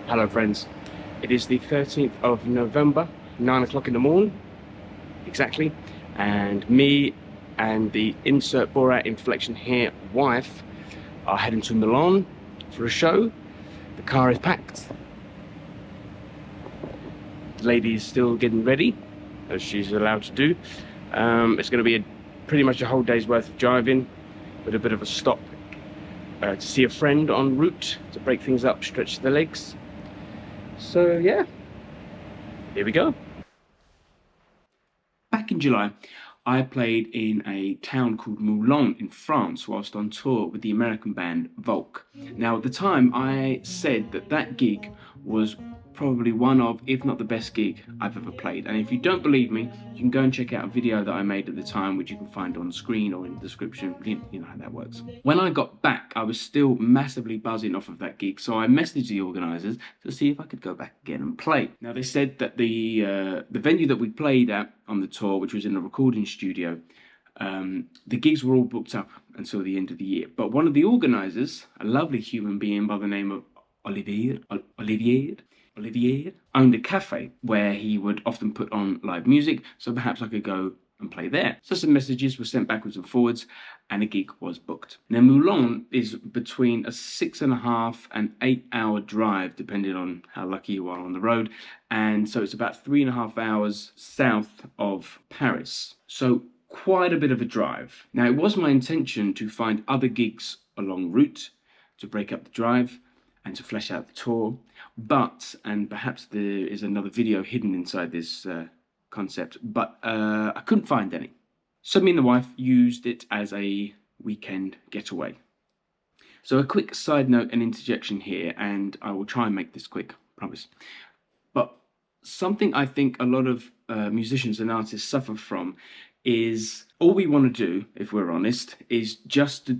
Hello friends, it is the 13th of November, 9 o'clock in the morning, exactly, and me and the insert Borat inflection here wife are heading to Milan for a show. The car is packed. The lady is still getting ready, as she's allowed to do. It's going to be pretty much a whole day's worth of driving, with a bit of a stop to see a friend en route, to break things up, stretch the legs. So yeah, here we go. Back in July, I played in a town called Moulins in France whilst on tour with the American band VOLK. Now at the time I said that gig was probably one of, if not the best gig I've ever played. And if you don't believe me, you can go and check out a video that I made at the time, which you can find on screen or in the description. You know how that works. When I got back, I was still massively buzzing off of that gig, so I messaged the organisers to see if I could go back again and play. Now they said that the venue that we played at on the tour, which was in a recording studio, the gigs were all booked up until the end of the year. But one of the organisers, a lovely human being by the name of Olivier, owned a cafe where he would often put on live music, so perhaps I could go and play there. So some messages were sent backwards and forwards, and a gig was booked. Now Moulins is between a 6.5 and 8 hour drive, depending on how lucky you are on the road, and so it's about 3.5 hours south of Paris. So quite a bit of a drive. Now it was my intention to find other gigs along route to break up the drive and to flesh out the tour, but, and perhaps there is another video hidden inside this concept, but I couldn't find any. So me and the wife used it as a weekend getaway. So a quick side note and interjection here, and I will try and make this quick, promise. But something I think a lot of musicians and artists suffer from is all we want to do, if we're honest, is just to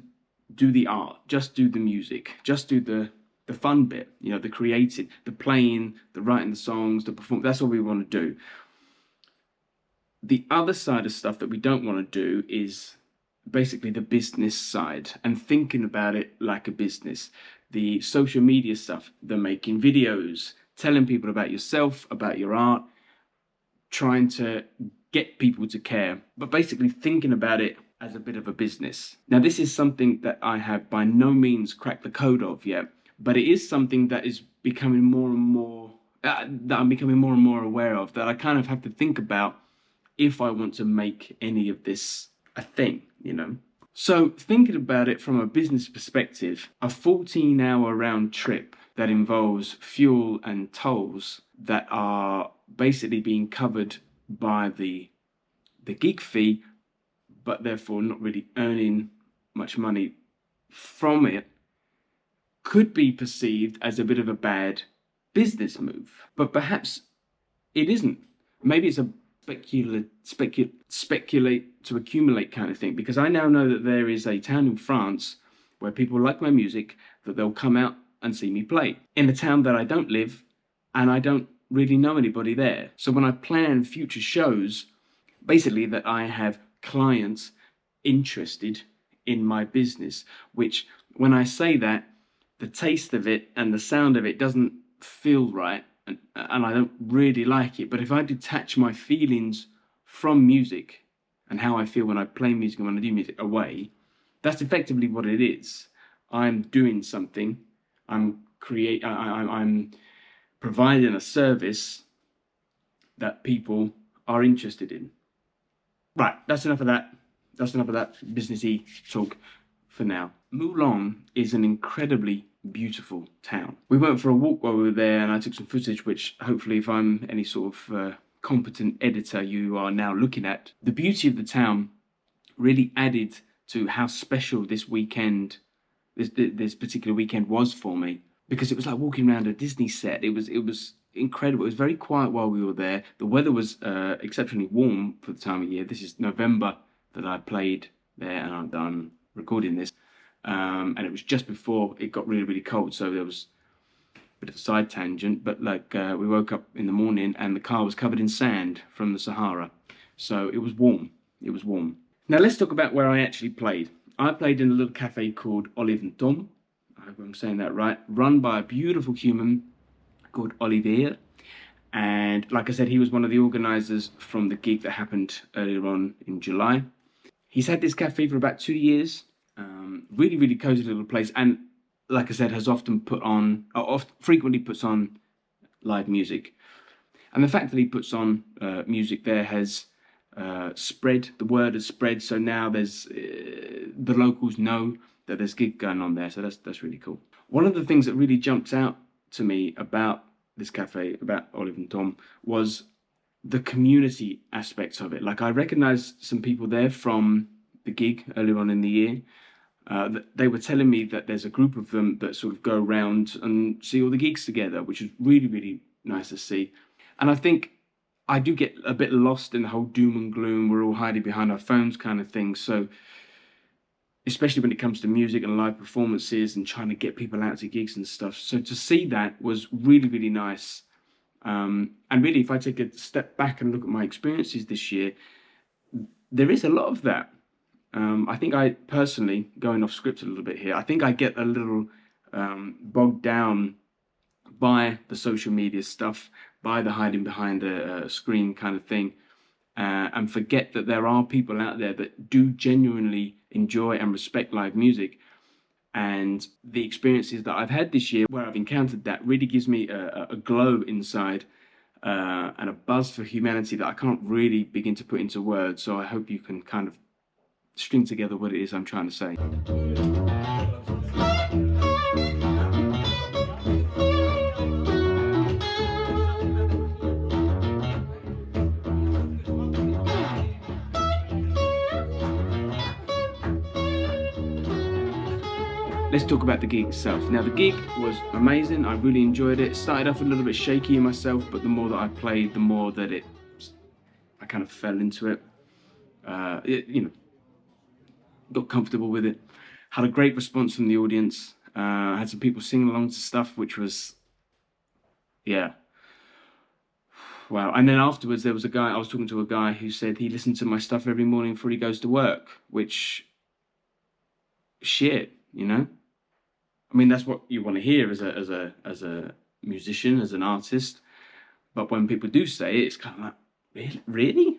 do the art, just do the music, just do the fun bit, you know, the creating, the playing, the writing the songs, the perform. That's all we want to do. The other side of stuff that we don't want to do is basically the business side and thinking about it like a business. The social media stuff, the making videos, telling people about yourself, about your art, trying to get people to care, but basically thinking about it as a bit of a business. Now, this is something that I have by no means cracked the code of yet, but it is something that is becoming more and more, that I'm becoming more and more aware of, that I kind of have to think about if I want to make any of this a thing, you know. So thinking about it from a business perspective, a 14-hour round trip that involves fuel and tolls that are basically being covered by the gig fee, but therefore not really earning much money from it, could be perceived as a bit of a bad business move. But perhaps it isn't. Maybe it's a speculate to accumulate kind of thing, because I now know that there is a town in France where people like my music, that they'll come out and see me play in a town that I don't live, and I don't really know anybody there. So when I plan future shows, basically that I have clients interested in my business, which when I say that, the taste of it and the sound of it doesn't feel right, and I don't really like it. But if I detach my feelings from music and how I feel when I play music and when I do music away, that's effectively what it is. I'm doing something. I'm providing a service that people are interested in. Right, that's enough of that. That's enough of that businessy talk for now. Moulins is an incredibly beautiful town. We went for a walk while we were there, and I took some footage, which hopefully, if I'm any sort of competent editor, you are now looking at. The beauty of the town really added to how special this weekend, this particular weekend was for me, because it was like walking around a Disney set. It was incredible. It was very quiet while we were there. The weather was exceptionally warm for the time of year. This is November that I played there, and I'm recording this. And it was just before it got really, really cold, so there was a bit of a side tangent, but like we woke up in the morning and the car was covered in sand from the Sahara, so it was warm. It was warm. Now let's talk about where I actually played. I played in a little cafe called Oliv Tomme, I hope I'm saying that right, run by a beautiful human called Olivier. And like I said, he was one of the organisers from the gig that happened earlier on in July. He's had this cafe for about 2 years. Really, really cozy little place. And like I said, has often put on, or frequently puts on live music. And the fact that he puts on music there has spread, the word has spread. So now there's, the locals know that there's gig going on there. So that's really cool. One of the things that really jumps out to me about this cafe, about Oliv Tomme, was the community aspects of it. Like, I recognized some people there from the gig earlier on in the year. They were telling me that there's a group of them that sort of go around and see all the gigs together, which is really, really nice to see. And I think I do get a bit lost in the whole doom and gloom, we're all hiding behind our phones kind of thing. So, especially when it comes to music and live performances and trying to get people out to gigs and stuff. So to see that was really, really nice. And really, if I take a step back and look at my experiences this year, there is a lot of that. I think I personally, going off script a little bit here, I think I get a little bogged down by the social media stuff, by the hiding behind a screen kind of thing, and forget that there are people out there that do genuinely enjoy and respect live music. And the experiences that I've had this year where I've encountered that really gives me a glow inside and a buzz for humanity that I can't really begin to put into words. So I hope you can kind of string together what it is I'm trying to say. Let's talk about the gig itself. Now, the gig was amazing. I really enjoyed it. It started off a little bit shaky in myself, but the more that I played, the more that I kind of fell into it. Got comfortable with it. Had a great response from the audience. Had some people singing along to stuff, which was, yeah. Wow. And then afterwards, there was a guy, I was talking to a guy who said he listened to my stuff every morning before he goes to work, which, shit, you know? I mean, that's what you want to hear as a musician, as an artist. But when people do say it, it's kind of like, really?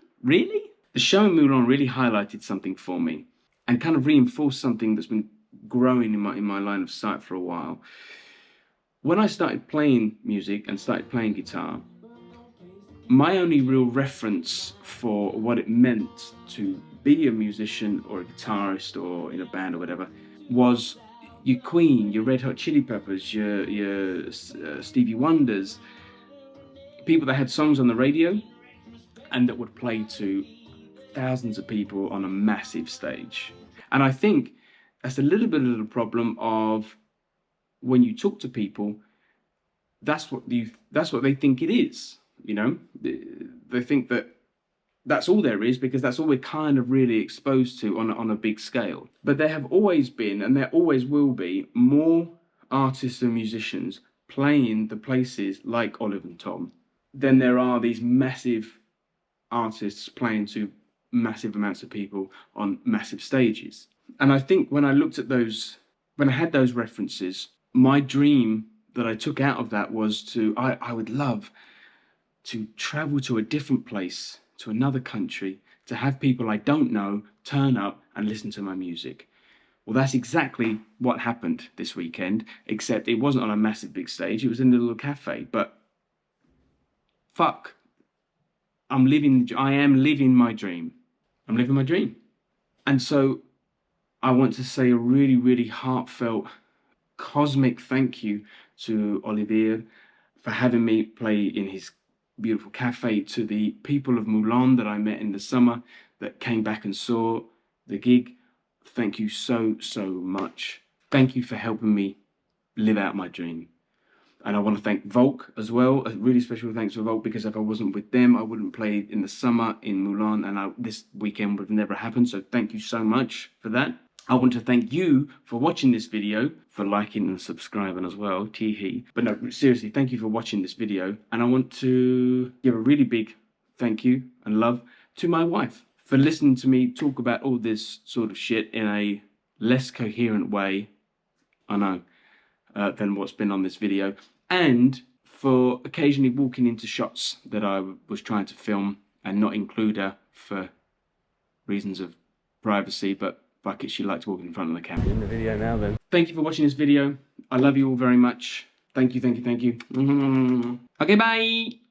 The show in Moulins really highlighted something for me and kind of reinforced something that's been growing in my line of sight for a while. When I started playing music and started playing guitar, my only real reference for what it meant to be a musician or a guitarist or in a band or whatever was your Queen, your Red Hot Chili Peppers, your Stevie Wonders, people that had songs on the radio and that would play to thousands of people on a massive stage. And I think that's a little bit of the problem of when you talk to people, that's what they think it is. You know, they think that that's all there is because that's all we're kind of really exposed to on a big scale. But there have always been, and there always will be, more artists and musicians playing the places like Oliv Tomme than there are these massive artists playing to massive amounts of people on massive stages. And I think when I looked at those, when I had those references, my dream that I took out of that was I would love to travel to a different place, to another country, to have people I don't know turn up and listen to my music. Well, that's exactly what happened this weekend, except it wasn't on a massive big stage, it was in a little cafe. But fuck, I am living my dream. I'm living my dream. And so I want to say a really, really heartfelt, cosmic thank you to Olivier for having me play in his beautiful cafe, to the people of Moulins that I met in the summer that came back and saw the gig. Thank you so, so much. Thank you for helping me live out my dream. And I want to thank VOLK as well. A really special thanks for VOLK, because if I wasn't with them, I wouldn't play in the summer in Moulins, and this weekend would have never happened. So thank you so much for that. I want to thank you for watching this video, for liking and subscribing as well, tee-hee. But no, seriously, thank you for watching this video. And I want to give a really big thank you and love to my wife for listening to me talk about all this sort of shit in a less coherent way, I know, than what's been on this video. And for occasionally walking into shots that I was trying to film and not include her for reasons of privacy, but fuck it, she likes walking in front of the camera. In the video now then. Thank you for watching this video. I love you all very much. Thank you, thank you, thank you. Okay, bye.